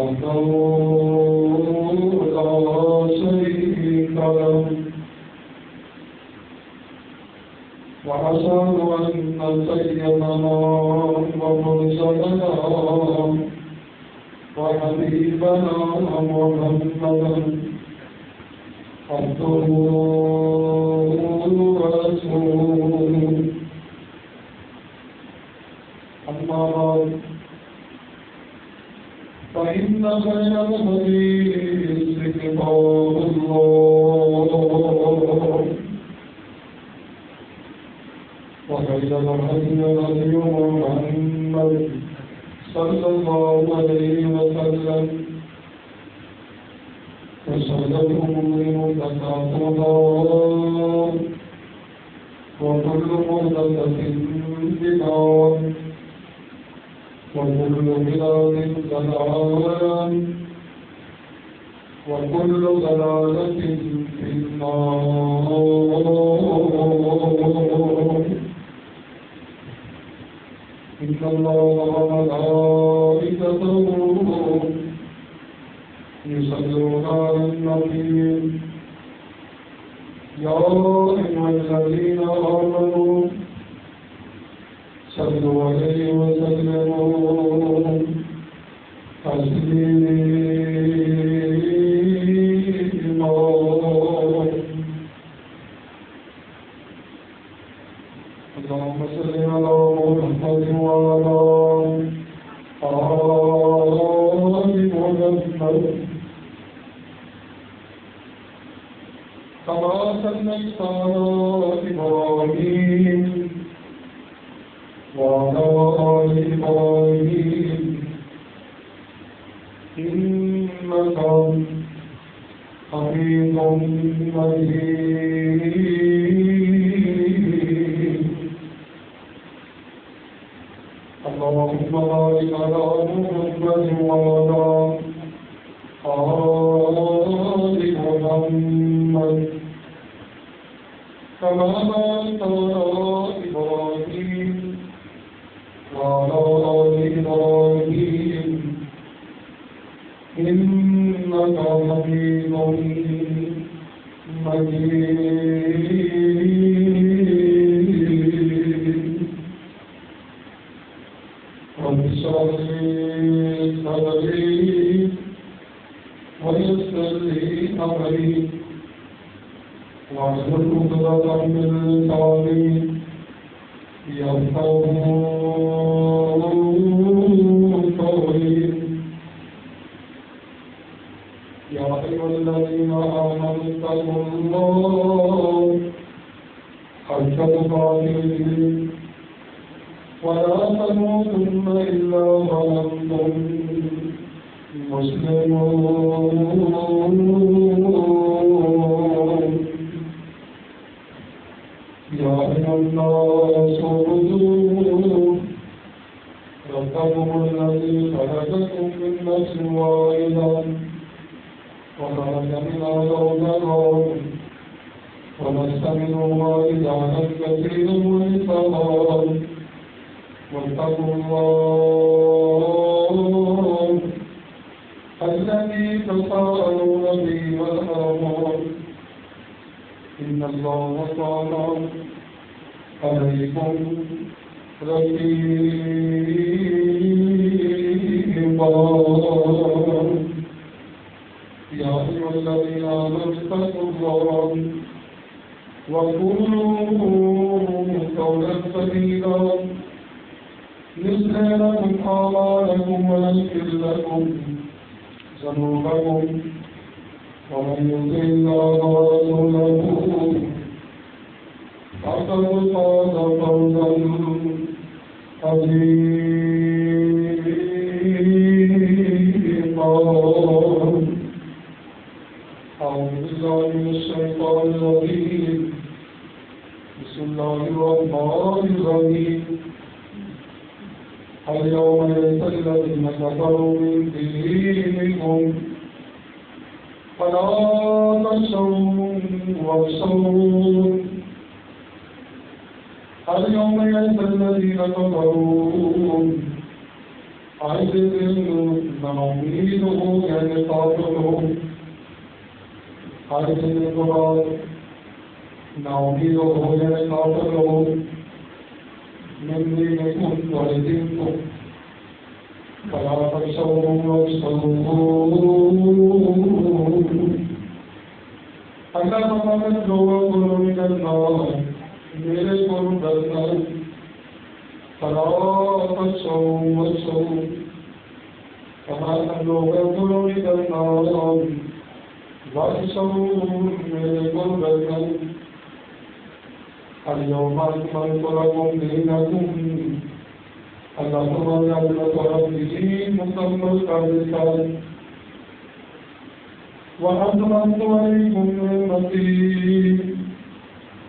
وحده لا شريك له وأشهد أن سيدنا ومرسلنا وحبيبنا محمدا عبده ورسوله أما بعد فإن خير الحديث كتاب الله وخير الهدي هدي محمد صلى الله عليه وسلم وشر الأمور محدثاتها وكل محدثة بدعة وكل بدعة ضلالة وكل ضلالة في النار. إن الله وملائكته يصلون على النبي يا أيها الذين آمنوا صلوا عليه وسلموا تسليما. اللهم صل على محمد وعلى آل محمد كما صليت على إبراهيم وعلى آل إبراهيم إنك حميد مجيد. اللهم بارك على محمد وعلى آل محمد كما باركت على إبراهيم وعلى آل إبراهيم إنك حميد مجيد. رب اشرح لي صدري ويسر لي أمري واحلل عقدة من لساني يفقهوا قولي. يا أيها الذين آمنوا اتقوا الله حق تقاته ولا تموتن إلا وأنتم مسلمون. يا أيها الناس اعبدوا ربكم الذي خلقكم من نفس واحدة وخلق منها زوجها وبث منهما رجالا كثيرا ونساء واتقوا الله الذي تساءلون به والأرحام إن الله كان عليكم رقيبا. يا أيها الذين آمنوا اتقوا الله وقولوا قولا سديدا يصلح لكم أعمالكم ويغفر لكم ذنوبكم ومن يطع الله ورسوله فقد فاز فوزا عظيما. أعوذ بالله من الشيطان الرجيم. بسم الله الرحمن الرحيم. اليوم يئس الذين كفروا من دينكم فلا تخشوهم واخشون. اليوم يئس الذين كفروا آج کے دن نامید ہو یعنی قاتل ہو، آج کے دن کو بعد نامید ہو یعنی قاتل ہو، من دینکم والے دین کو فلا تخشوهم واخشوون۔ اللہ فرماتا ہے لوگوں کو من النار، میرے کو ڈرنا، فلا تخشوهم واخشوون، فرماتا ہے لوگوں کو من النار واخشوون، میرے کو ڈرنا۔ اليوم اکملت لکم دینکم، اللہ تعالیٰ نے طرف دین مکمل کر دیتا ہے۔ وَأَتْمَمْتُ عَلَيْكُمْ نِعْمَتِي،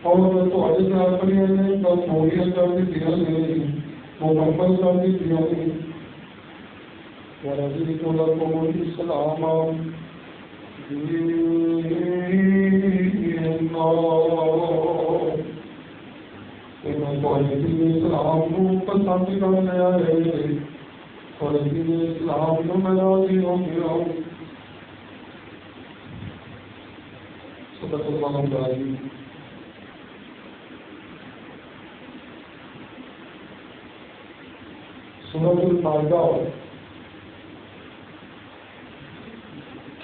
اور تو اجزا اپنی نعمت پوری کر دی ہے، مکمل کر دی ہے۔ وَرَضِيتُ لَكُمُ الْإِسْلَامَ دِينًا، میں تو دین اسلام کو پسند کرنے آئے اور دین اسلام کو میں راضی ہو گیا ہوں۔ صدق اللہ العظیم۔ سورۃ المائدہ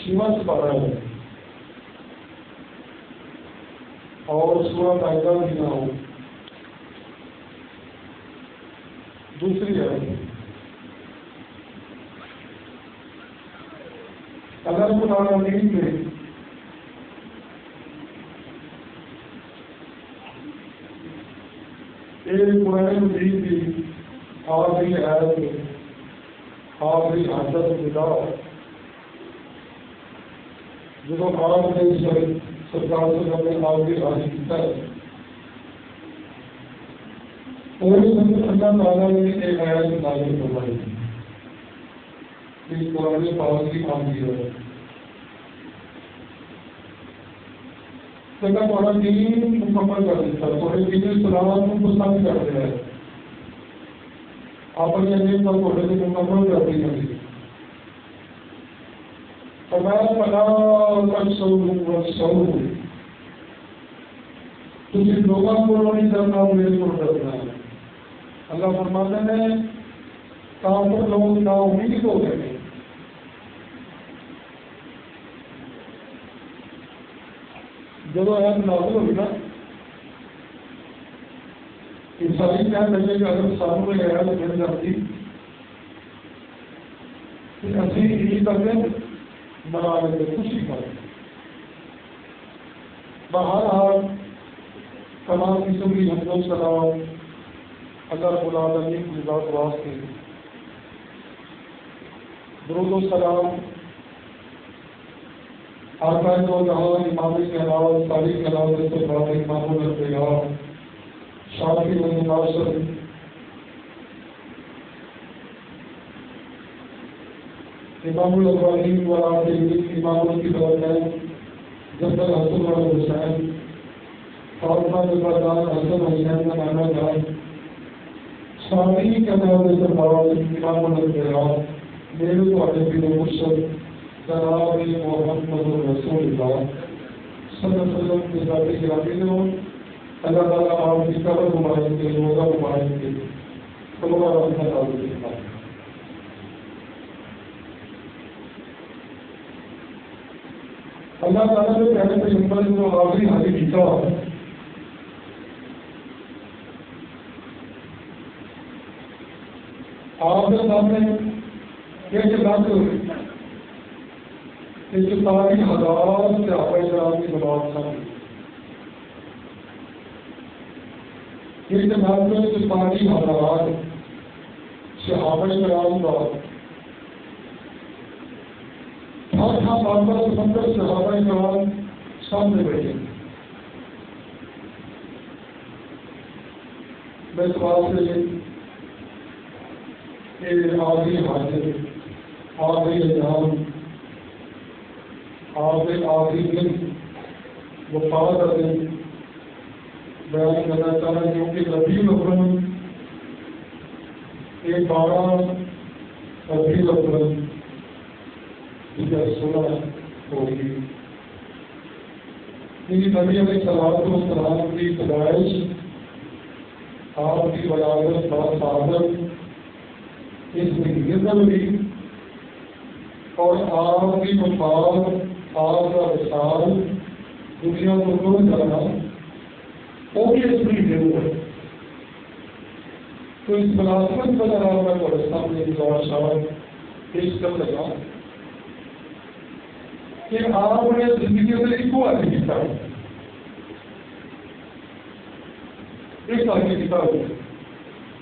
6واں سپارہ ہے اور سورۃ مائدہ بھی نہ ہو دوسری ہے۔ اللہ رب العالمین نے ایک قرآن مجید کی آخری آیت آخری حاجت ندا جو آپ نے سرکار سے ہمیں آخری حاضر کیا ہے، اور اللہ تعالیٰ نے ایک آیت نازل فرمائی اس قرآن پاک کی آخری ہے۔ اللہ تعالیٰ دین مکمل کر دیتا ہے، اور دین اسلام کو پسند کرتے ہیں، اپنے دین کا کوڑے سے مکمل کرتے ہیں۔ فرمایا فلا تخشوهم واخشوون، تجھے لوگوں کو نہیں ڈرنا، میرے کو ڈرنا ہے۔ اللہ فرماتے ہیں کافر لوگ نا امید ہو گئے ہیں، جب آیت نازل ہوئی نا عیسائی کہنے لگے کہ اگر سامنے آیت مل جاتی کہ اسی عید اگلے منا لیتے، خوشی کریں۔ بہرحال تمام قسم کی حمد و سلام اللہ رب العالمین کی ذات واسطے، درود و سلام آقا دو جہان امام کائنات تاریخ کائنات سے بات امام الانبیاء شافی و ناصر امام الابراہیم والعالمین امام الکبرین جبل حسن والحسین فاطمہ البردان حسن حسین کا مانا جائے شافی کائنات سے بات امام الانبیاء میرے تو عجبی و مرشد جناب محمد رسول اللہ صلی اللہ علیہ وسلم کے ذاتی گرامی نے اللہ تعالیٰ آپ کی قبر مبارک کے روزہ مبارک کے قبر رحمت علیہ وسلم۔ اللہ تعالیٰ نے پہلے پیغمبر کو آخری حاضر کیا، آپ کے سامنے یہ بات ہوئی کہ تاریخ ہزار سے آپے کرام کی بات سامنے یہ جناب میں تاریخ ہزار صحابہ کرام کا ہر بابا سمندر صحابہ کرام سامنے بیٹھے۔ میں سوال سے آخری حاضر آخری ایام آخری دن وہ پاور دن بیان کرنا چاہتا ہے، کیونکہ ربیع الاول ایک 12 ابھی لفظ سنا ہوگی. نبی علیہ السلام کی پیدائش، آپ کی ولادت باصادت اس میں ہوئی اور آپ کی وفات، آپ کا وصال دنیا کو چھوڑ جانا وہ بھی اس میں ضرور ہے. تو اس مناسبت کا جناب میں تھوڑے سامنے گزارش پیش کر لگا کہ آپ نے زندگی میں ایک آدمی کیا ایک آدمی کتاب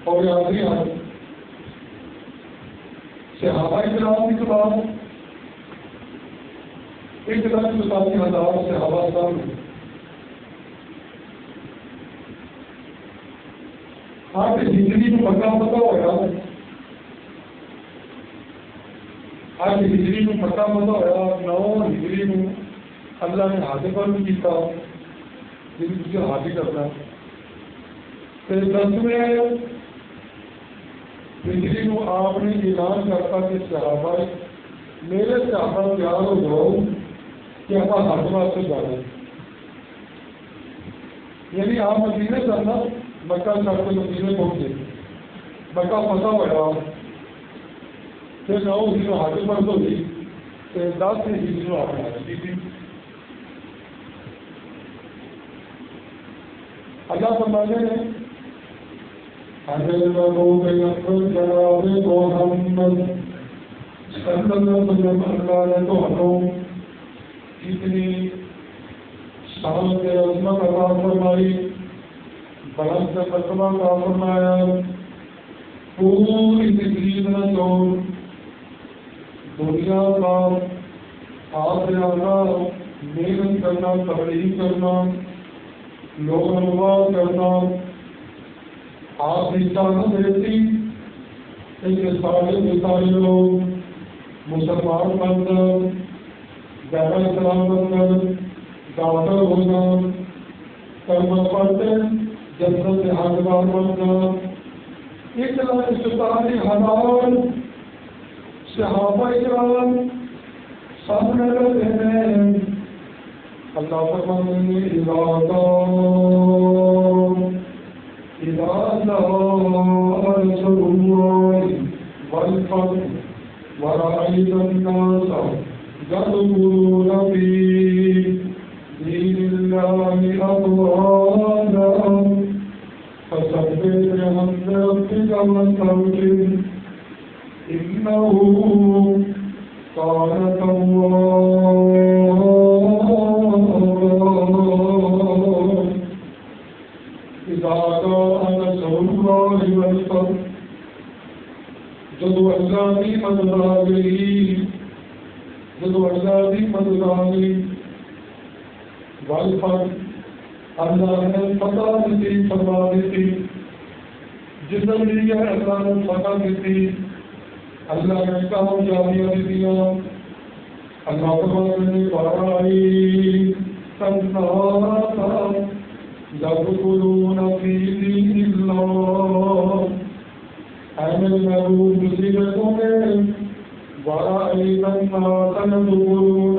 اور یہ آخری آدمی صحابہ کرام کی کتاب، ایک طرح کی 87,000 صحابہ کرام آپ کی زندگی میں پتا ہوا، آپ کی ہجری میں پتا ہوا 9 ہجری میں اللہ نے حاضر پر بھی کیتا جن کو حاضر کرنا. پھر 10ویں ہجری کو آپ نے اعلان کرتا کہ صحابہ میرے صحابہ تیار ہو جاؤ کہ آپ حاضر سے جانا. یعنی آپ مدینے چلنا، مکہ چڑھ کے مدینے پہنچے، مکہ پتا ہوا پھر 9 ہجری حاضر پر تو ہوئی، پھر 10 ہجری آپ نے حاضر کی. اللہ فرماتے ہیں جناب محمد صلی اللہ علیہ وسلم اللہ نے تو ہموں اتنی شان کے عظمت عطا فرمائی، بلند سے مرتبہ عطا فرمایا. پوری زندگی میں تو دنیا کا آپ محنت کرنا، تبلیغ کرنا، لوگوں کو کرنا، آپ کی طاقت دیتی ان سارے لوگ مسلمان بن کر دائرہ اسلام بن کر ڈاکٹر ہونا، کلمہ پڑھتے جنت سے حاضران بن کر 1,47,000 صحابہ کرام سامنے رہتے ہیں. اللہ فرمانے إذا رسول الله والفتح ورأيت الناس يدخلون في دين الله أفواجا فسبح بحمد ربك واستغفره إنه كان توابا. جدو اللہ کی مدد آ گئی، جدو اللہ کی مدد آ گئی، والفتح اللہ نے فتح دیتی، فرما دیتی، جس نے اللہ نے فتح دیتی، اللہ نے کامیابیاں دیتی. اللہ فرماتے ہیں وَرَأَيْتَ النَّاسَ يدخلون في دين الله. اے میرے محبوب مصیبتوں میں ورأيت الناس يدخلون،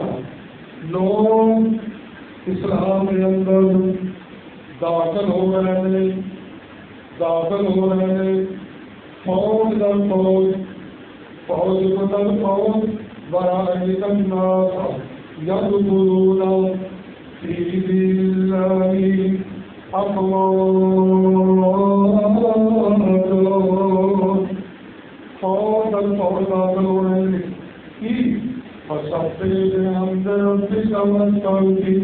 لوگ اسلام کے اندر داخل ہو رہے ہیں، داخل ہو رہے ہیں، فوج در فوج، فوج در فوج. ورأيت الناس يدخلون في دين الله فوج الفوج داخل ہو رہے ہیں کی فسبح بحمد ربک واستغفره.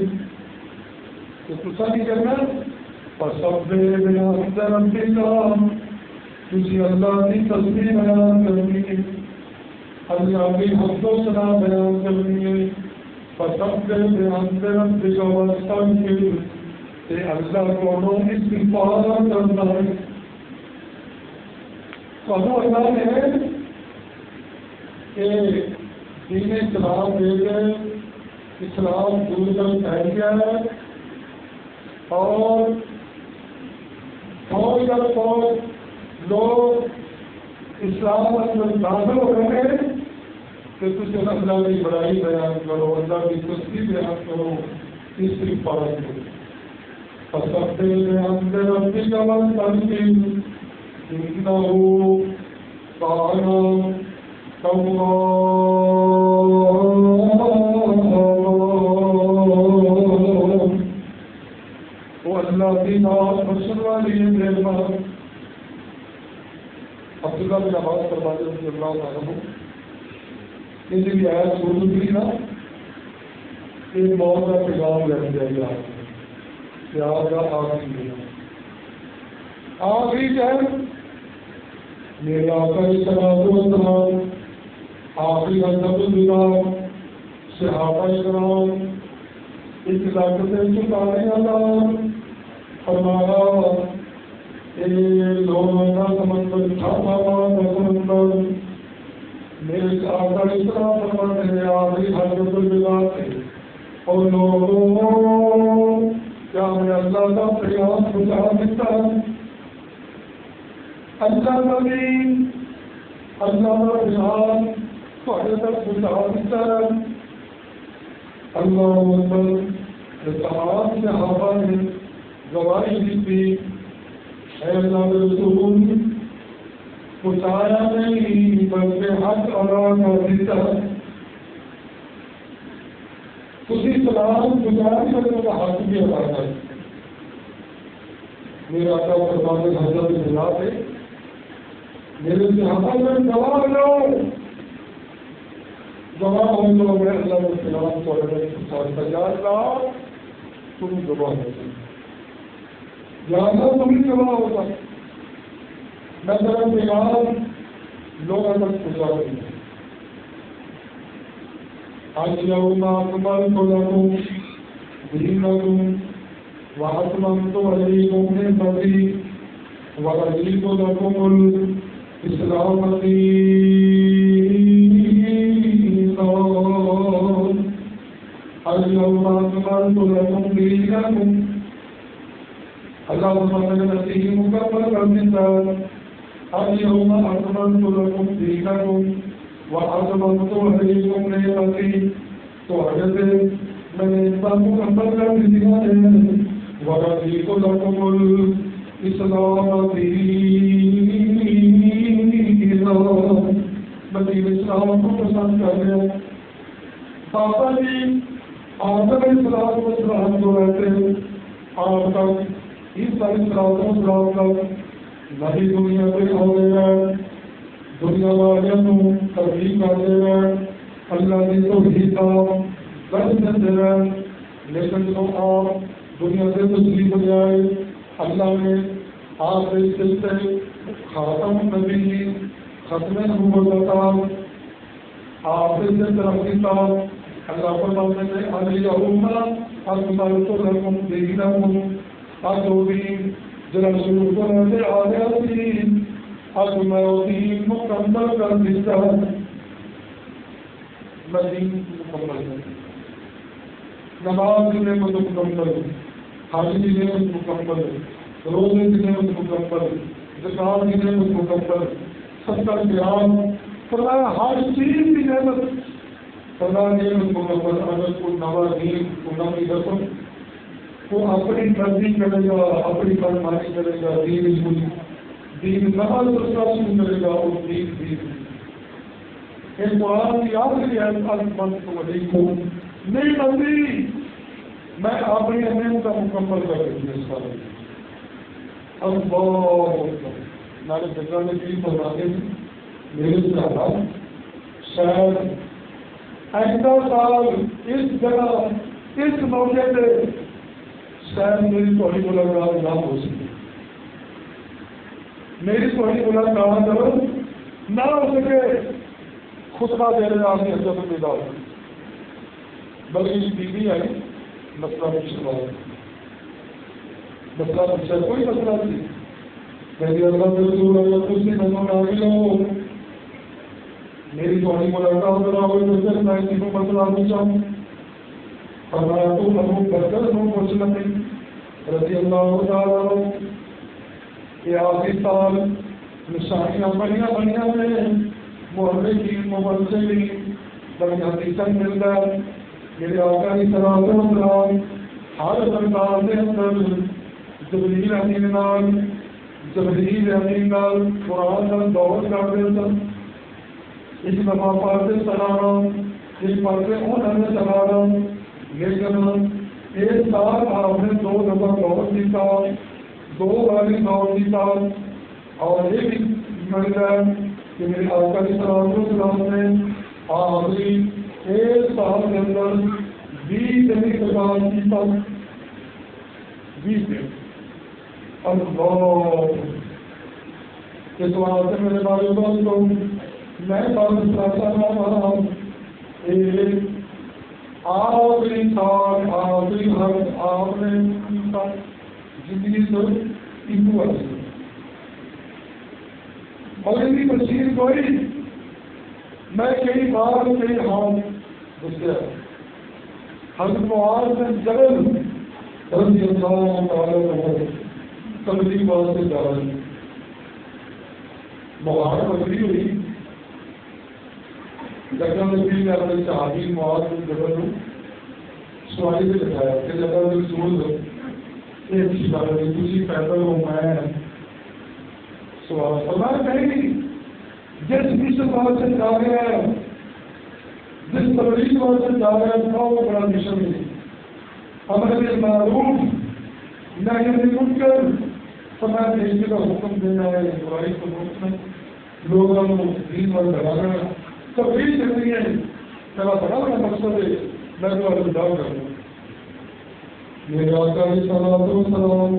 تو تسا نہیں کرنا فسبح بحمد ربک، تجھے اللہ کی تسبیح بیان کرنی ہے، اللہ کی حمد و ثنا بیان کرنی ہے. فسبح بحمد ربک واستغفره، کہ اللہ کو استغفار کرنا ہے. کہو اللہ نے کہ دین اسلام دے کے اسلام دور تک پھیل گیا ہے اور فوج در فوج لوگ اسلام اندر داخل ہو گئے کہ تجھے اللہ کی بڑائی بیان کرو، اللہ کی تسبیح بیان کرو، استغفار کرو۔ فسبح بحمد ربک واستغفرہ انہ کان توابا۔ وہ اللہ کی نام بخشنے والی ہے، مہربان۔ عبداللہ بن عباس فرماتے ہیں رضی اللہ عنہ، یہ جو آیت اردو کی نا، ایک موت کا پیغام لے دیا گیا پیار کا آخری دن، آخری ٹائم میرے آقا صلوات و سلام، آخری حضرت الوداع، صحابہ کرام اس علاقے سے چکانے والا فرمایا لوگوں کا سمندر چھاپا سمندر میرے آقا اسلام فرماتے ہیں آخری حضرت الوداع سے، اور لوگوں کیا میں اللہ کا پیغام پہنچا سکتا ہوں؟ اللہ کا دین، اللہ کا پیغام تھوڑے تک پہنچا سکتا ہے؟ اللہ اکبر۔ تمام صحابہ نے گواہی دی تھی، اے اللہ کے رسول، پہنچایا نہیں بلکہ حق ادا کر دیتا۔ اسی سلام گزار کرنے کا حق بھی ادا کر۔ میرا آقا فرماتے حضرت بلال ہے، میرے صحابہ میں گواہ لو، گواہ ہو تو میں اللہ کے سلام کو یا اللہ تم گواہ ہوگا، یا اللہ تم ہی گواہ ہوگا، میں تیرا پیغام لوگوں تک پہنچا دوں گا۔ اليوم أكملت لكم دينكم وأتممت عليكم نعمتي ورضيت لكم الإسلام دينا۔ اليوم أكملت لكم دينكم، اللهم نبيه مكمل بالمثال، اليوم أكملت لكم دينكم وَأَتْمَمْتُ عَلَيْكُمْ نِعْمَتِي، تو حضرت میں نے اسلام مکمل کر دیا ہے، وَرَضِيتُ لَكُمُ الْإِسْلَامَ دِينًا، میں دین اسلام کو پسند کر لیا۔ پاپا جی آدم علیہ السلام جو رہتے آپ تک عیسیٰ علیہ السلام تک نبی دنیا پہ ہو گیا، دنیا والوں تبلیغ کرتے رہے، اللہ کی توحید کا درس دیتے رہے، لیکن جو آپ دنیا سے تسلیم ہو جائے، اللہ نے آپ کے سلسلے خاتم نبی ختم نبوت عطا، آپ سے ترقی کا اللہ فرماتے ہیں الیوم اکملت لکم دینکم، ادوبی ذرا شروع کرتے آیاتی اب میں دین مکمل کر دیتا، میں دین مکمل کر، نماز کی نعمت مکمل، حج کی نعمت مکمل، روزے کی نعمت مکمل، زکات کی نعمت مکمل، صدقہ قیام، فرمایا ہر چیز کی نعمت، فرمایا نعمت مکمل۔ اگر کوئی نوا دین کو نئی رسم وہ اپنی مرضی کرے گا، اپنی فرمانی کرے گا، دین دین نماز شروع کرے گا، اور دین قرآن کی آخری علیکم نہیں بندی، میں اپنی اہمیت کا مکمل کر دوں اس کا ہمارے جگہ میں بھی بتاتے ہیں میرے صحابہ شاید آئندہ سال اس جگہ اس موقع پہ شاید میری تھوڑی ملاقات نہ ہو سکے، میری تھوڑی ملاقات نہ ہو سکے، خطبہ دے رہے آپ نے حضرت الوداع، بلکہ بیوی آئی مسئلہ پوچھنا ہے، مسئلہ پوچھا کوئی مسئلہ نہیں، میری اللہ رسول اللہ کچھ نہیں نظر آگے لو، میری تھوڑی ملاقات نہ ہوئی تو پھر میں کسی کو مسئلہ پوچھاؤں، فرمایا تو ابو بکر ہوں مسلم رضی اللہ تعالیٰ، یہ آخری سال نشانیاں بڑھیا بڑھیا نے محرکین مبشرین بڑی حقیقت مل کر میرے آقا کی صلوات و سلام ہر انداز کے اندر جبریل امین نال قرآن کا دور کرتے سن اس دفعہ پڑھتے چلانا اس پڑھتے انہوں نے چلانا لیکن ایک سال آپ نے 2 دفعہ دور کیا 2 باری دور کیا اور یہ بھی مل گیا کہ میرے آقا کی صلوات و سلام نے آخری 1 سال کے اندر 20 دن اقتدار کیا 20 دن اللہ اس واسطے میرے بھائی دوستوں میں آخری سال آخری حق آپ نے زندگی سے انو اور ان کی تفصیل کوئی میں کئی بار کئی ہاں دسیا حضرت معاذ بن جبل رضی اللہ تعالی عنہ تبلیغ واسطے جا رہے ہیں مبارک بکری ہوئی جگہ نبی نے اپنے صحابی معاذ بن جبل کو سوالی سے بتایا کہ جگہ رسول ایک چیز بات ہے تھی پیدل ہو میں سوال فرمایا کہیں گی جس مشن بات سے جا رہے ہیں جس تبلیغ بات سے جا رہے ہیں وہ بڑا مشن ہے ہمارے معروف نہیں منکر فرمایا نیکی کا حکم دینا ہے برائی کو روکنا لوگوں کو دین پر لگانا تبلیغ کرنی ہے میرا بڑا بڑا مقصد ہے میں تو ادا کروں میرے آقا کی صلوات و سلام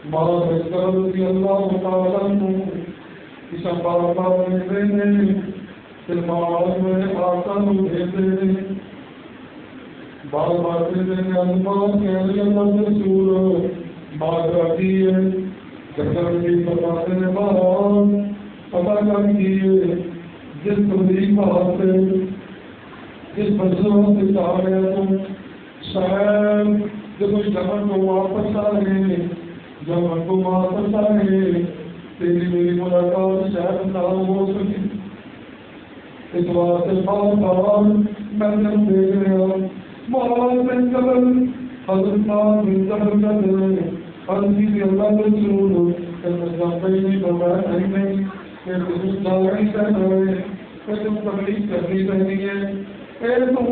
ماں بہتر رضی اللہ تعالیٰ عنہ اس بار میں سلمان میں آقا کو بھیجتے بار بار دینے انمان کے علی اللہ رسول بات آتی ہے جگہ بھی فرماتے ہیں بہت پتہ کرتی ہے جس تبلیغ بات سے جس بچوں سے چاہ رہے تم شاید جب اس جمن کو واپس آئے جمن کو واپس آئے تیری میری ملاقات شاید نہ ہو سکی اس واسطے بار میں جب دیکھ رہا معاذ بن جبل حضرت معاذ بن جبل کا دل حضرت اللہ رسول نہیں بنایا نہیں کہ تم جاگری کرنا ہے کہ تم تبلیغ کرنی چاہیے اے تو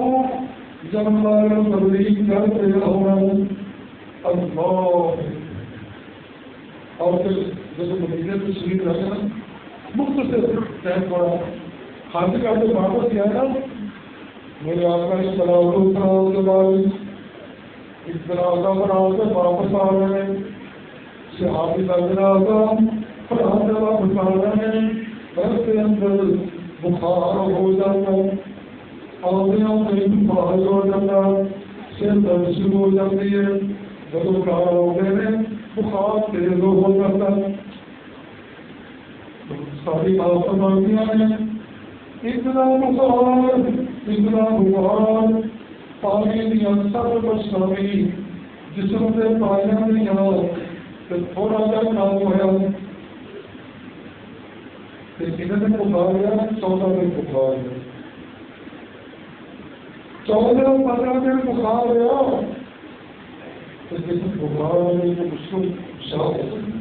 جب ہمارا تبلیغ کرتے رہو اللہ اور پھر جب مدینے میں شریف رہنا مختصر ٹائم پڑا حاضر کا جو واپس کیا نا میرے آقا کی صلوات و سلام کے بعد اس جنازہ بنا کے واپس آ رہے ہیں صحابی کا جنازہ واپس آ رہے ہیں گھر کے اندر بخار ہو جاتا آدمیوں میں بخار ہو جاتا سر درد شروع ہو جاتی ہے جب بخار ہو گئے بخار تیز ہو جاتا ساری بات فرماتی ہیں اتنا بخار پانی دیا سب بچاوی جسم سے پایا نہیں آ پھر تھوڑا سا کام ہوا لیکن بخار گیا 14 دن بخار گیا 14-15 دن بخار گیا جسم بخار ہونے کو مشکل شاہ ہو سکتا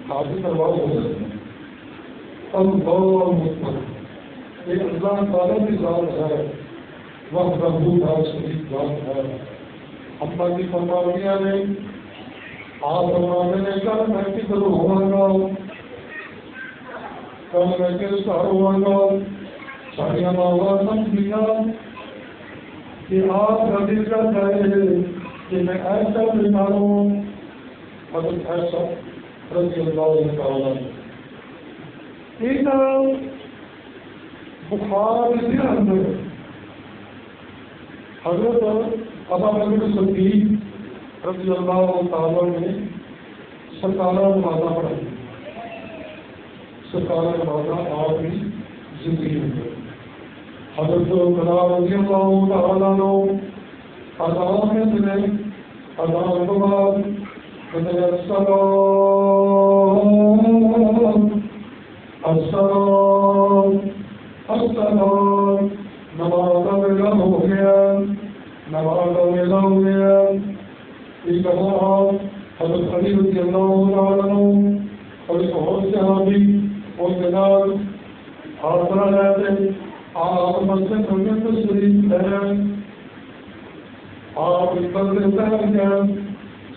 حاضر کروا ہو سکتا اللہ مطمئن ایک اللہ تعالیٰ کی ذات ہے وقت ربو دار شریف ذات ہے اپنا کی فرمانیاں نے آپ فرمانے نے کل میں کی طرح ہوا گا کل میں کے سہر ہوا گا ساڑیاں ماہوار سمجھیا کہ آپ کا دل کرتا ہے کہ میں ایسا بیمار ہوں حضرت ایسا رضی اللہ تعالیٰ ایک بخار کے اندر حضرت ابا بکر صدیق رضی اللہ تعالیٰ نے سرکارہ نمازہ پڑھائی سرکارہ نمازہ آپ کی زندگی میں حضرت رضی اللہ تعالیٰ نے اذان میں سے اذان کے بعد السلام السلام السلام نماز ویلا ہو گیا نماز ویلا ہو گیا اس دفعہ حضرت علی رضی اللہ عنہ اور ایک اور صحابی اور جناب حاضرہ رہتے آپ مسجد میں تشریف لائے آپ پر رہتے ہیں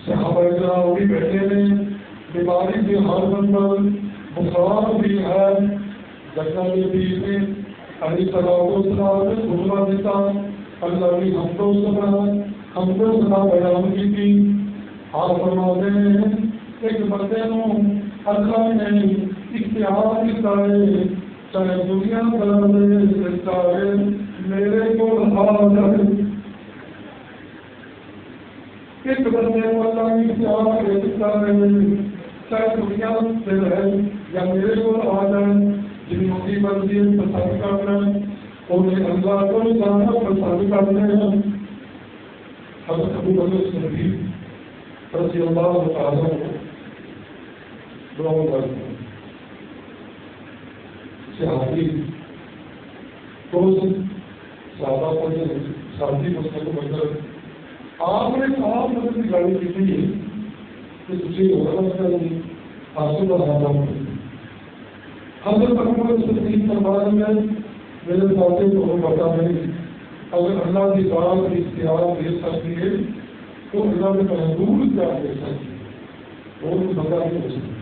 صحابہ کرام بھی بیٹھے ہیں بیماری بھی حالت پر بخار بھی ہے جگہ بھی ہے علی صلی اللہ علیہ وسلم نے خطبہ دیتا اللہ کی ہم کو سنا بیان کی تھی آپ فرماتے ہیں ایک بندے کو اللہ نے اختیار دیتا ہے چاہے دنیا پر چاہے میرے کو حاضر ایک بندے کو اللہ نے اختیار دیتا ہے چاہے دنیا سے رہے یا میرے کو حاضر جن مصیبت سے پسند کرنا انہیں اللہ کو جانا پسند کرتے ہیں حضرت ابو بکر صدیق رضی اللہ تعالیٰ دعا کرتے ہیں صحابی دوست صحابہ پڑھے صحابی مسلم بندر آپ نے صاحب مدد کی گاڑی کی تھی کہ تجھے غلط کریں حاصل آزادہ ہوئی حضرت محمد صدیق فرماتے ہیں میرے ساتھی کو پتا نہیں اگر اللہ کی بات اختیار دے سکتی ہے تو اللہ نے محدود کیا دے سکتی ہے وہ پتا نہیں ہو سکتی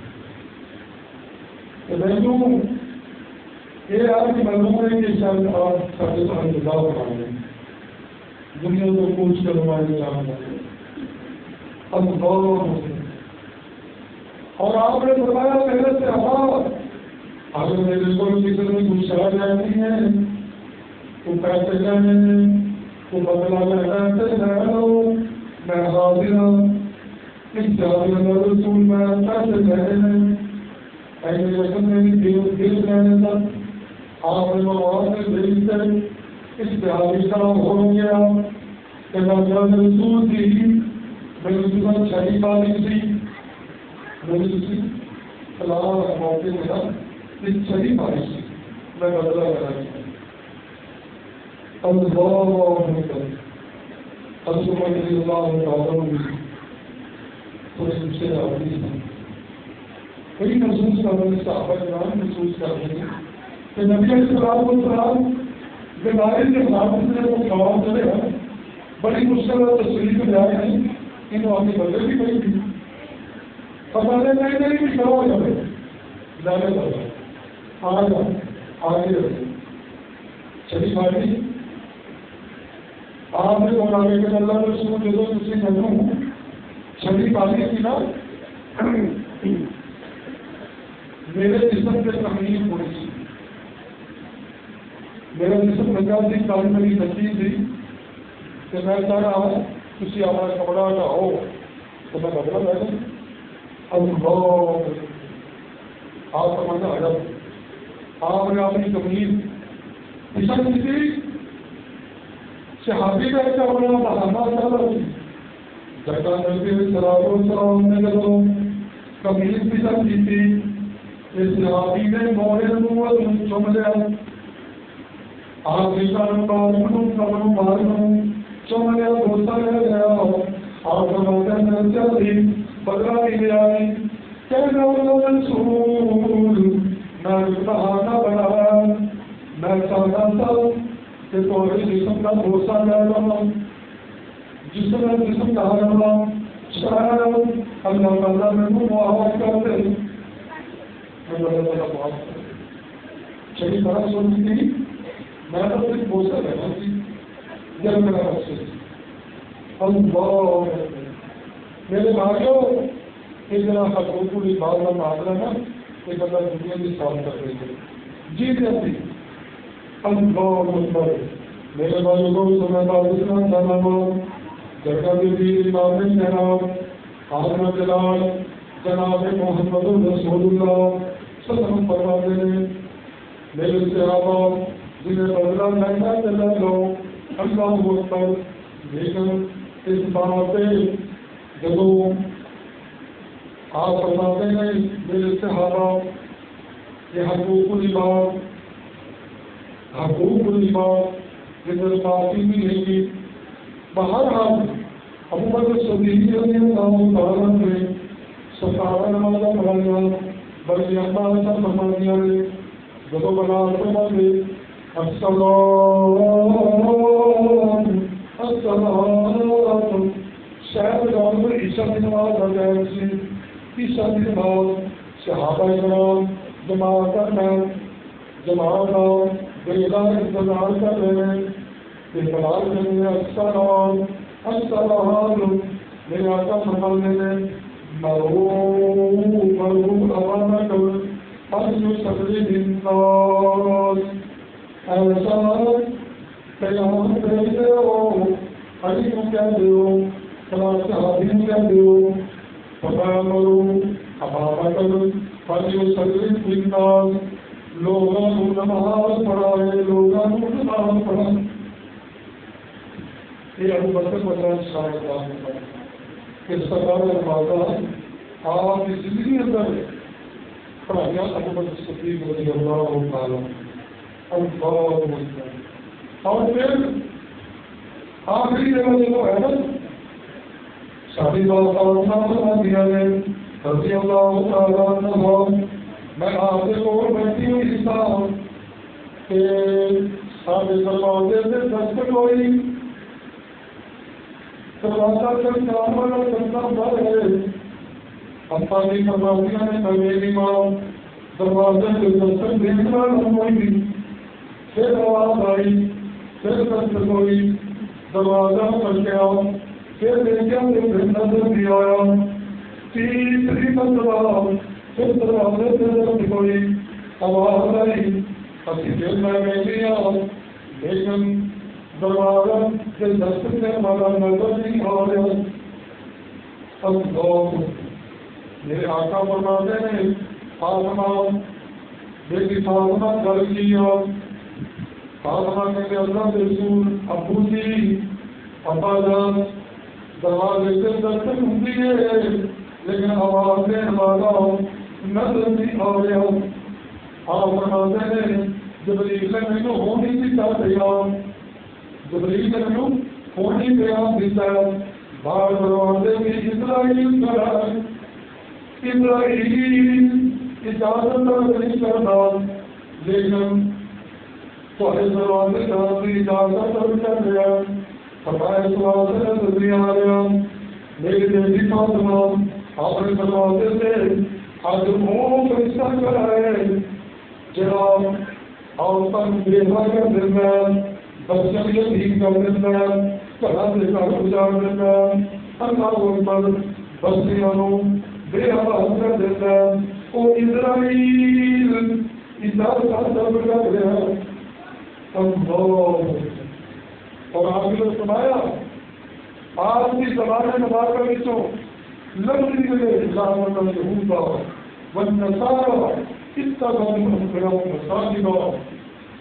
یہ آپ کی معلوم ہے کہ شاید آپ سارے سارے بدلاؤ کرائیں گے دنیا کو کوچ کروائے جانا اب بہت اور آپ نے بتایا پہلے سے آواز اگر میرے کو کسی میں کچھ آ جاتی ہے تو پیسے لینے تو بدلا لینا میں حاضر ہوں اس جانے رسول میں پیسے لینے ایسے رقم میری دل لینے تک آپ نے مواد میں بھیجتے اس بہاری کا ہو گیا کہ رسول تھی میری جسم چھڑی پانی تھی میری جسم اللہ موقع میرا چھڑی پانی تھی میں بدلا کرائی اللہ سے آدمی کئی محسوس کر رہے ہیں صحابہ کرام محسوس کر رہے ہیں کہ نبی علیہ السلام بیماری کے ساتھ سے وہ جواب دے رہے ہیں بڑی مشکل اور تصویر میں جائے ہیں انہوں اپنی بدل بھی گئی تھی فرمانے نہیں نہیں بھی کرو جب زیادہ کرو آگے رکھے چلی بھائی آپ نے بولا کہ اللہ رسول دے دو کسی نظروں چھڑی پانی کی نا میرے جسم پہ تکلیف ہوئی تھی میرا جسم پنجاب کی تعلیم میری نصیب تھی کہ میں چاہ رہا ہوں کسی ہمارا کپڑا کا ہو تو میں بدلا لے لوں اب آپ کا مانا عجب آپ نے اپنی تکلیف جسم کی تھی صحابی کا ایسا بڑا بہانا چل رہا تھی جگہ نبی سلام نے جب کمیز بھی سب کی تھی اس صحابی نے موڑے نبوت چم لیا آپ کا ماروں چم لیا دوسرا لے گیا آپ کا موقع چلتی بدلا بھی لے آئی کہنا رسول میں بہانا بنایا میں چاہتا تھا کہ تمہارے جسم کا بھروسہ لے رہا جسم میں جسم کہا رہا شاید اللہ تعالیٰ میں کو معاف کر دے میں اللہ تعالیٰ معاف کر دے چلی بڑا سنتی تھی میں تو صرف بھروسہ رہنا تھی جب میرا مقصد اللہ میرے بھائیوں ایک جنا حقوق العباد کا معاملہ نا ایک اللہ دنیا کی صاف کر رہی ہے جی جاتی اللہ اکبر میرے بھائیوں کو سمجھتا اسلام دھنواد جگہ بھی امام جناب حضرت جلال جناب محمد رسول اللہ صلی اللہ فرماتے ہیں میرے صحابہ جنہیں بدلا لینا چلا لو اللہ اکبر لیکن اس بات پہ جب آپ فرماتے ہیں میرے صحابہ یہ حقوق العباد جدھر معافی ملے گی. بہرحال ابو بکر صدیق رضی اللہ تعالیٰ نے ستارہ نمازہ پڑھایا بلکہ اللہ ایسا فرما دیا ہے جب بنا فرما دے السلام شاید جان میں عشاء کی نماز آ جائے سی عشاء کی نماز صحابہ کرام جماعت کرنا جماعت بیدار انتظار کر رہے ہیں اقرار کرنے السلام میرے آقا فرمانے میں مرحوم اوانا کر پانچو سبری دنکار ایسا قیام کہتے ہو علی کو کہہ دیو سلام صحابی کہہ دیو فرمانو ابابا کر پانچو سبری دنکار لوگوں کو نماز پڑھائے یہ ابو بکر بجائے شاید کہ سرکار نمازہ آپ کی زندگی اندر پڑھایا ابو بکر صدیق رضی اللہ تعالیٰ اور پھر آخری جگہ جو ہے نا شادی فرما دیا ہے رضی اللہ تعالیٰ عنہ. میں آپ کو بیٹھی ہوئی حصہ کہ سارے دروازے سے دستک ہوئی دروازہ کا کام والا کرنا بڑھ ہے اپا کی دروازیاں نے میری ماں دروازے سے دستک دیکھنا ہوئی پھر آواز آئی پھر دستک ہوئی دروازہ کر کے آؤ پھر دیکھا پھر نظر بھی آیا تیسری مرتبہ پھر دروازے سے دستک ہوئی آواز آئی ابھی پھر میں بیٹھی آؤں لیکن دروازہ سے دستک سے ہمارا نظر نہیں آ رہا. اب لوگ میرے آقا فرماتے ہیں فاطمہ بیٹی فاطمہ گھر کی اور فاطمہ کے اللہ کے رسول ابو جی ابا جان دروازے سے دستک ہوتی ہے لیکن آواز سے ہمارا نظر نہیں آ رہا. آپ فرماتے ہیں جبریل نے مینو ہونی بھی چاہتے جبریل نے مینو ہونی پیغام دیتا ہے باہر دروازے میں اسرائیل اجازت نہیں کرتا لیکن تھوڑے دروازے کا اجازت کر لیا فرمایا دروازے نظر آ رہا میری بیٹی فاطمہ اپنے دروازے سے آج منہ فیصلہ کرائے جناب اور تن بیٹھا کر دینا بچوں کے ٹھیک کر دینا کلا سے کر گزار دینا اللہ اکبر بستیوں بے آواز کر دینا وہ اسرائیل اجازت کر رہا اور آپ نے سنایا آپ کی زبان مبارکہ وچوں لفظ نکلے اسلام یہودا والنصارى اتبعوا انبیاء مساجدا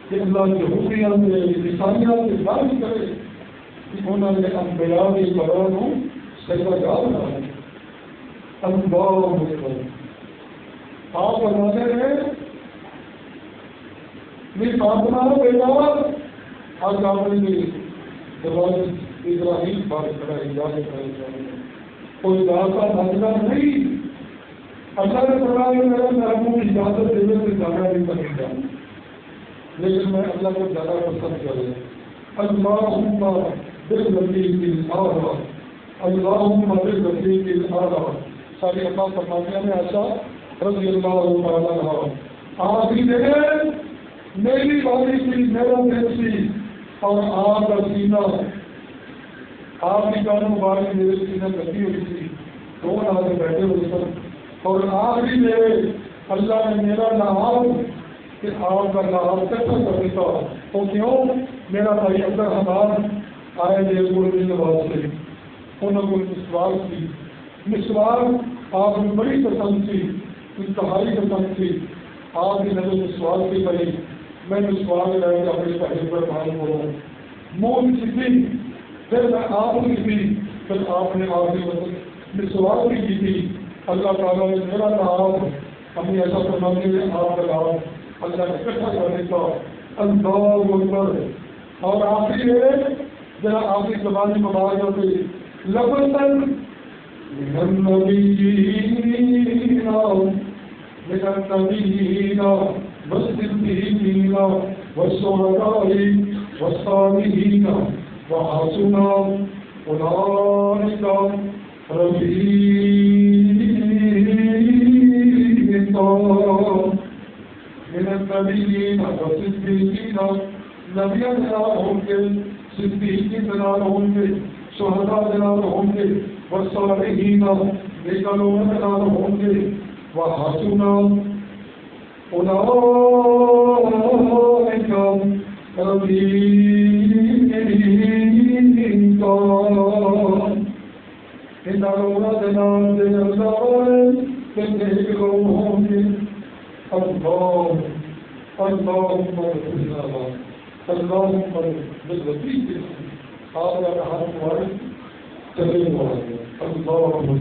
کہ اللہ یہودیاں سے عیسائیاں سے بات کرے کہ انہوں نے انبیاء کی قبروں سجدہ بنایا. اللہ اکبر. آپ فرماتے ہیں میری فاطمہ بیٹا آج آپ نے دروازے ابراہیم بات کرا اجازت کرے کوئی راستہ بھاگنا نہیں. اللہ نے فرمایا میرا محبوب اجازت دینے سے زیادہ نہیں کرے لیکن میں اللہ کو زیادہ پسند کروں. اللہم بالرفیق الاعلی اللہم بالرفیق الاعلی. ساری اللہ فرماتے ہیں ایسا رضی اللہ تعالیٰ عنہ آخری جگہ میری باری کی میرا دل سی اور آپ کا سینہ آپ کی جان مبارک میرے سینہ لگی ہوئی تھی دونوں آگے بیٹھے ہوئے سن اور آخری میں اللہ نے میرا نام کہ آپ کا نام کیسا کر دیتا تو کیوں میرا بھائی اندر ہمار آئے دے گرمی نواز سے انہوں کو مسوار کی مسوار آپ نے بڑی پسند تھی انتہائی پسند تھی آپ کی نظر مسوار کی پڑی میں مسوار لائے گا اپنے پہلے پر معلوم ہو منہ کی پھر میں آپ کی تھی پھر آپ نے آگے مسوار کی تھی. اللہ تعالیٰ نے میرا نام ہمیں ایسا فرمانے میں آپ لگاؤ اللہ نے اکٹھا کرنے کا اللہ اکبر. اور آخری ہے ذرا آخری زبانی مبارکہ پہ لبتن من النبیین والصدیقین والشہداء والصالحین وحسن اولئک رفیقا. من النبیین والصدیقین نبیاں جناب ہوں گے، صدیقین جناب ہوں گے، شہداء جناب ہوں گے، والصالحین نیک لوگ جناب ہوں گے، وحسن اولئک رفیقا. ان لوگوں جناب سے اللہ کے نیک لوگ ہوں گے. اللهم بالوسيط هذا هذا وارد تبين وارد اللهم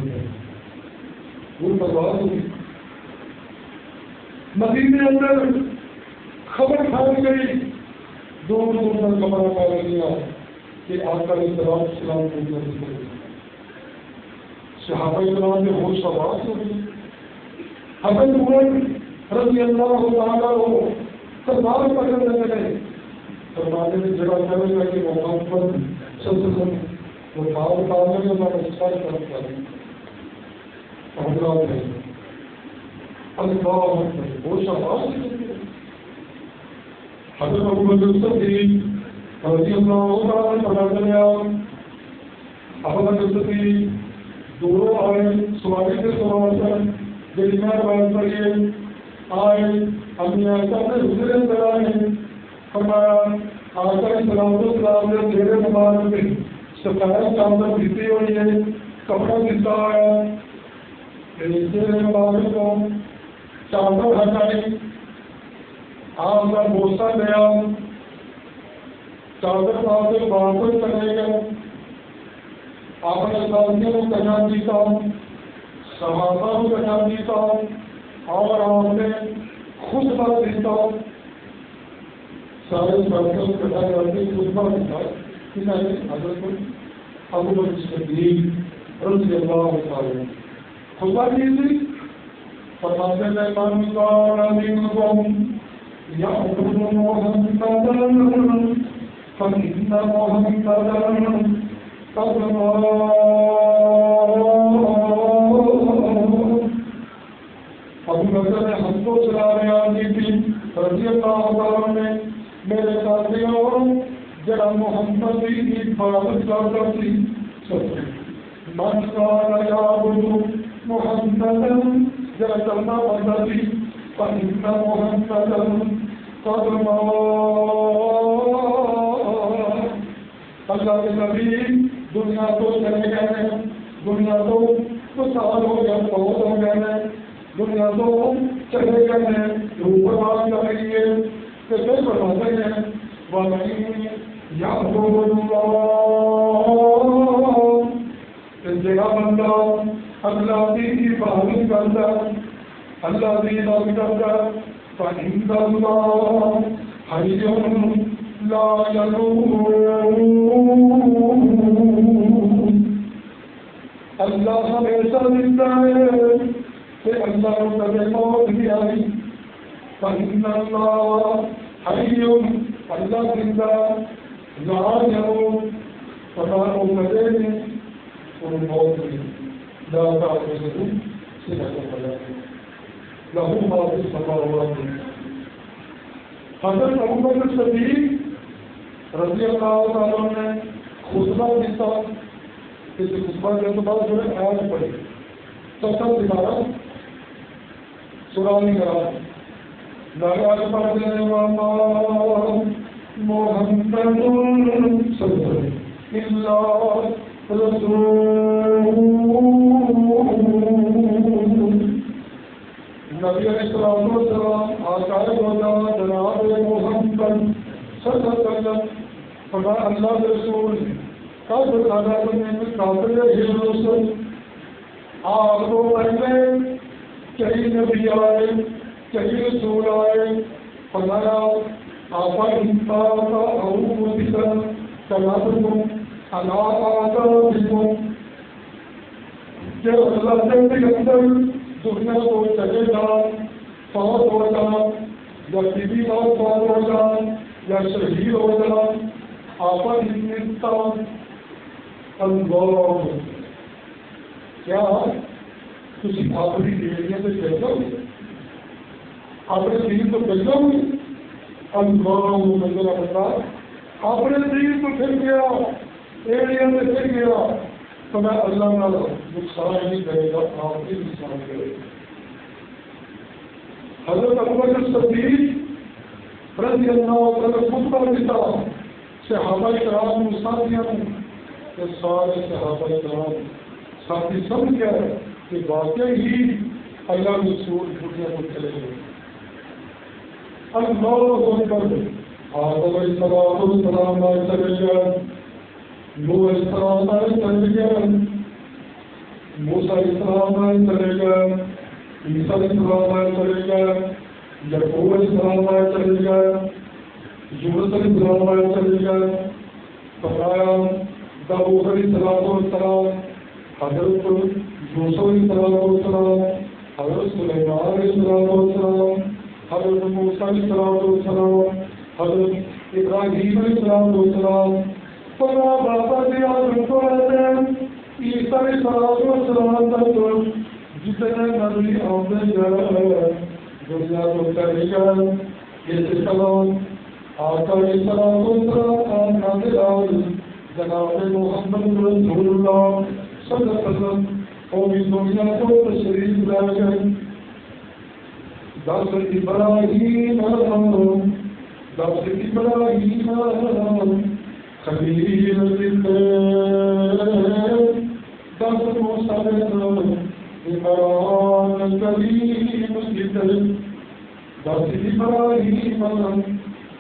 مدینے اندر خبر پھیل گئی، دور دور تک خبر پھیل گیا کہ آقا علیہ السلام کو صحابہ کرام نے ہوش آواز ہو گئی. حضرت عمر رضی اللہ تعالیٰ ہو سربار پکڑنے لگے. فرمانے میں جگہ کرے گا کہ محمد صلی اللہ علیہ وسلم وہ بھاؤ ڈالنے میں اللہ رسول طرف کریں اللہ ہوش آواز. حضرت ابو بکر صدیق رضی اللہ تعالیٰ پکڑ لیا. ابو بکر صدیق دوروں آئے سواری سے سوار کر دل میں بات کریے آئے اپنی آقا نے حضور اندر آئے. فرمایا آقا سلام نے چہرے مبارک میں سفید چادر بھیتی ہوئی ہے، کپڑا دیتا آیا. چہرے مبارک کو چادر ہٹائی، آپ کا بوسہ لیا، چادر پاس واپس چلے گئے. آپ نے ساتھیوں کو کہنا دیتا، صحابہ کو کہنا دیتا اور آپ نے خود بات دیتا. سارے برتن کٹھا کرتے خطبہ دیتا کہ حضرت ابو بکر صدیق رضی اللہ تعالیٰ خطبہ دیتی. فرماتے ہیں من کان منکم یعبد محمدا فإن محمدا قد ابو بکر نے ہم کو چلانے آتی تھی رضی اللہ تعالیٰ نے میرے ساتھیوں جڑا محمد کی حفاظت کرتا تھی. من کان یعبد محمدا جڑا چلنا پڑتا تھی فإن محمدا قد اللہ کے نبی دنیا تو چلے گئے ہیں، دنیا تو کچھ سال ہو گیا، بہت ہو گئے ہیں، دنیا تو چلے گئے ہیں، روح بات کر رہی ہے کہ پھر فرماتے ہیں وَمَن يَعْبُدُ اللَّهَ جگہ بندہ اللہ کی عبادت کرتا، اللہ کی عبادت کرتا فَإِنَّ اللَّهَ حَيٌّ لا يموت. اللہ ہمیشہ زندہ ہے کہ اللہ کو کبھی موت بھی آئی. فإن اللہ حی اللہ زندہ لا يموت فما کبھی نہیں اور موت نہیں. لا تأخذه سنة ولا نوم له ما في السماوات. حضرت ابو بکر صدیق رضی اللہ تعالیٰ نے خطبہ دیتا. اس خطبہ کے بعد جو ہے آیت پڑھی چوتھا سپارہ سورہ العمران. ناراض پڑھتے ہیں وما محمد صلی اللہ رسول. نبی علیہ السلام آقا جناب محمد صلی اللہ علیہ وسلم فرمایا اللہ کے رسول کافر آدھا بننے میں کافر ہے رسول. آپ کو پہلے کئی نبی آئے، کئی رسول آئے، فرمایا آفا انتا کا تنابکم علی آدابکم، کہ اللہ جنت کے اندر دنیا کو چلے گا، فوت ہو جا یا بیوی موت ہو جا یا شہید ہو جا، آفا انتا اللہ، کیا تھی اپنی بیڑیاں سے چل جاؤ، اپنے دین تو چل جاؤ، اللہ منظر بتا اپنے دین تو پھر گیا، ایڑیاں سے پھر گیا، تو میں اللہ نہ نقصان نہیں کرے گا، آپ بھی نقصان کرے گا۔ حضرت ابوبکر صدیق رضی اللہ عنہ خطبہ دیتا صحابہ کرام ساتھیوں کہ سارے صحابہ کرام ساتھی سمجھ گئے کہ واقعی ہی اللہ رسول دنیا کو چلے گئے۔ اللہ اکبر، آدم علیہ السلام چلے گئے، نوح علیہ السلام چلے گئے، موسیٰ علیہ السلام چلے گئے، عیسیٰ علیہ السلام چلے گئے، یعقوب علیہ السلام چلے گئے، یونس علیہ السلام چلے گئے، فرمایا داؤد علیہ السلام، حضرت یوسف علیہ السلام، حضرت سلیمان علیہ السلام، حضرت موسیٰ علیہ السلام، حضرت ابراہیم علیہ السلام، فرمایا بابا جی آدم کو رہتے ہیں، عیسیٰ علیہ السلام تک جتنے نبی آمدے گئے دنیا کو چلے گئے، یہ سلام آقا علیہ السلام نازل آئے جناب محمد رسول اللہ صلی اللہ علیہ وسلم، قومی دنیا کو تشریف لے گئے۔ درس ابراہیم درس ابراہیم خلیل اللہ، درس موسیٰ عمران کریم الذکر، درس ابراہیم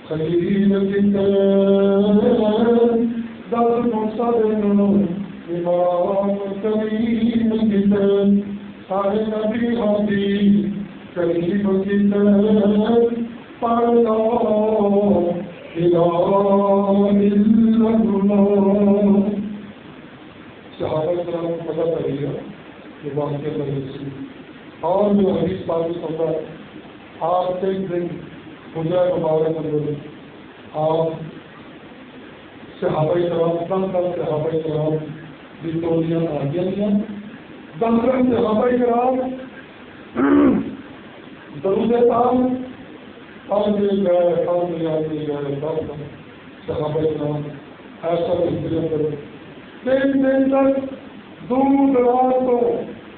خلیل اللہ، درس موسیٰ عمران کریم الذکر، سارے نبی حبیب کریم الذکر، پڑھ لا الہ الا اللہ۔ صحابہ کرام کو پتہ چل گیا کہ واقعہ رسول اور جو حدیث پاک سن رہا ہے، آپ ایک دن خدا مبارک اندر آپ صحابہ کرام دم صحابہ کرام کی ٹولیاں آگیا دیا، دم صحابہ کرام درود پاک آگے گئے، آگے گئے، صحابہ کرام ایسا بہترین کرو تین دن تک دور دراز کو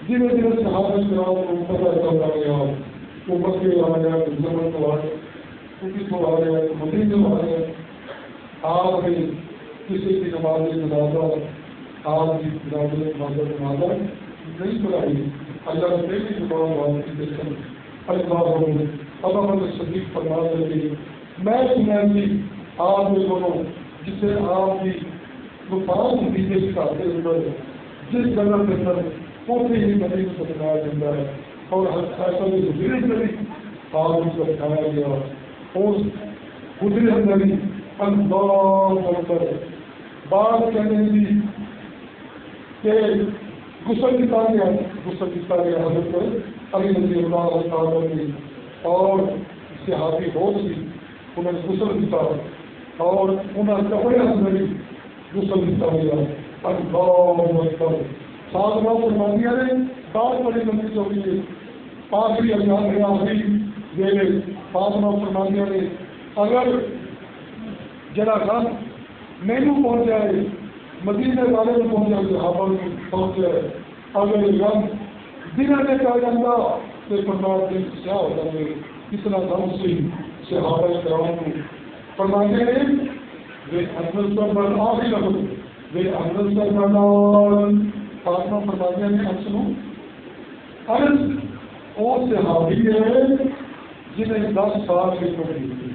دھیرے دھیرے صحابہ کرام کو پتہ چلتا گیا، وہ مکے آ گیا، زمن کو آ گیا، کسی کو آ گیا، مدینے کو آ گیا، آپ نے کسی کی نماز جنازہ آپ کی جنازہ نہیں بلائی، اللہ نے پہلی زبان والی دیکھا اللہ اب ہم صدیق فرما دیتے میں سنا تھی آپ نے دونوں جسے آپ کی مفاد دیجیے سکھاتے ہوئے جس جگہ کے اندر پوری ہی ندی کو سکھایا جاتا ہے اور ایسا بھی گزرے ندی آپ اس کو سکھایا گیا، اس گزرے ندی اللہ اکبر بات کہنے دی کہ غسل کیا حضرت علی رضی اللہ تعالیٰ کی اور صحابی بہت سی انہوں نے غسل کیا اور انہوں نے کپڑے اندر غسل کیا، اللہ اکبر ساتھ بات فرمانیاں نے بات بڑی لمبی چوکی ہے، آخری اللہ ہے آخری یہ ساتھ بات فرمانیاں نے اگر جرا خان مینو پہنچ جائے مدینے والے میں پہنچ جائے صحابہ میں پہنچ جائے، اگر غم دنوں میں کہا جاتا تو فرمایا دن کیا ہوتا ہے کتنا غم سے صحابہ کرام کو فرماتے ہیں وہ اندر سر بن آخری لفظ وہ اندر سر بن فاطمہ فرماتے ہیں ہم سنو عرض وہ صحابی ہے جنہیں 10 سال کی عمر تھی،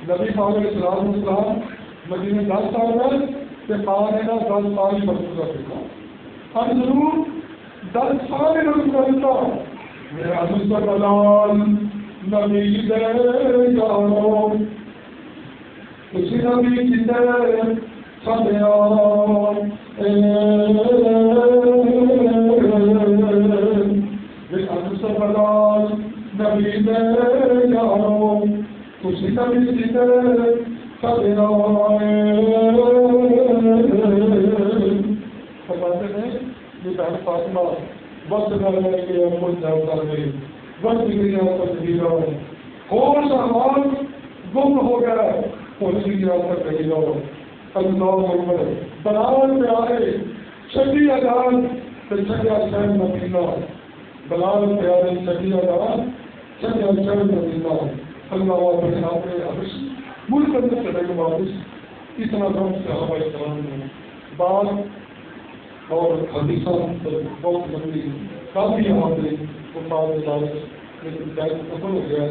نبی پاک علیہ السلام مدینے 10 سال ہے کہ پانے کا 10 سال ہی مرتبہ کرتا اب ضرور 10 سال ہی مرتبہ کرتا میرا مستقبلان نبی دے یارو کسی نبی کی دے سبیا میرا مستقبلان نبی دے یارو کسی نبی کی دے سبیا فرماتے ہیں یہ بہن فاطمہ وقت کرنے کے لیے مجھ جاتا ہے وقت کی تصویر ہوش آواز گم ہو گیا پہنچی گیا تک کہیں لو اللہ عمر بلال پہ آئے شدی اذان چھٹے شہر مدینہ بلال پہ آئے شدی اذان چھٹے شہر مدینہ اللہ اپنے حبش ملک اندر چلے گئے واپس اتنا کم صحابہ کرام نے بعد اور حدیثہ بہت لمبی کافی یہاں پہ مفاد علاج لیکن ٹائم ختم ہو گیا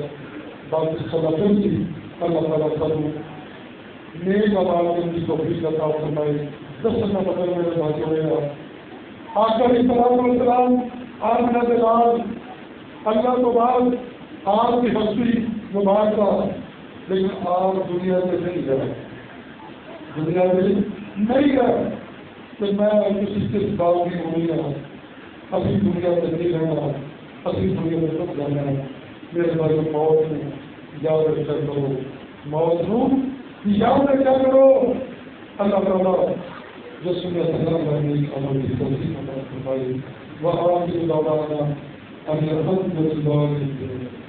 باقی صلاحیت کی اللہ تعالیٰ کروں نیک عمال کی توفیق عطا فرمائے 10 سنہ بدل میرے بھائی ہوئے آقا علیہ السلام آمنہ دلال اللہ تو بعد آپ کی ہستی مبارکہ لیکن آپ دنیا سے نہیں گئے دنیا میں نہیں گئے تو میں کسی کے بات کی ہوئی ہے اسی دنیا میں نہیں رہنا اسی دنیا میں سب جانا ہے میرے بھائی موت میں یاد رکھا کرو موت ہوں یاد رکھا کرو اللہ تعالیٰ جو سنت اللہ کرنے کی عمل کی توفیق عطا فرمائے وآخر دعوانا ان الحمد للہ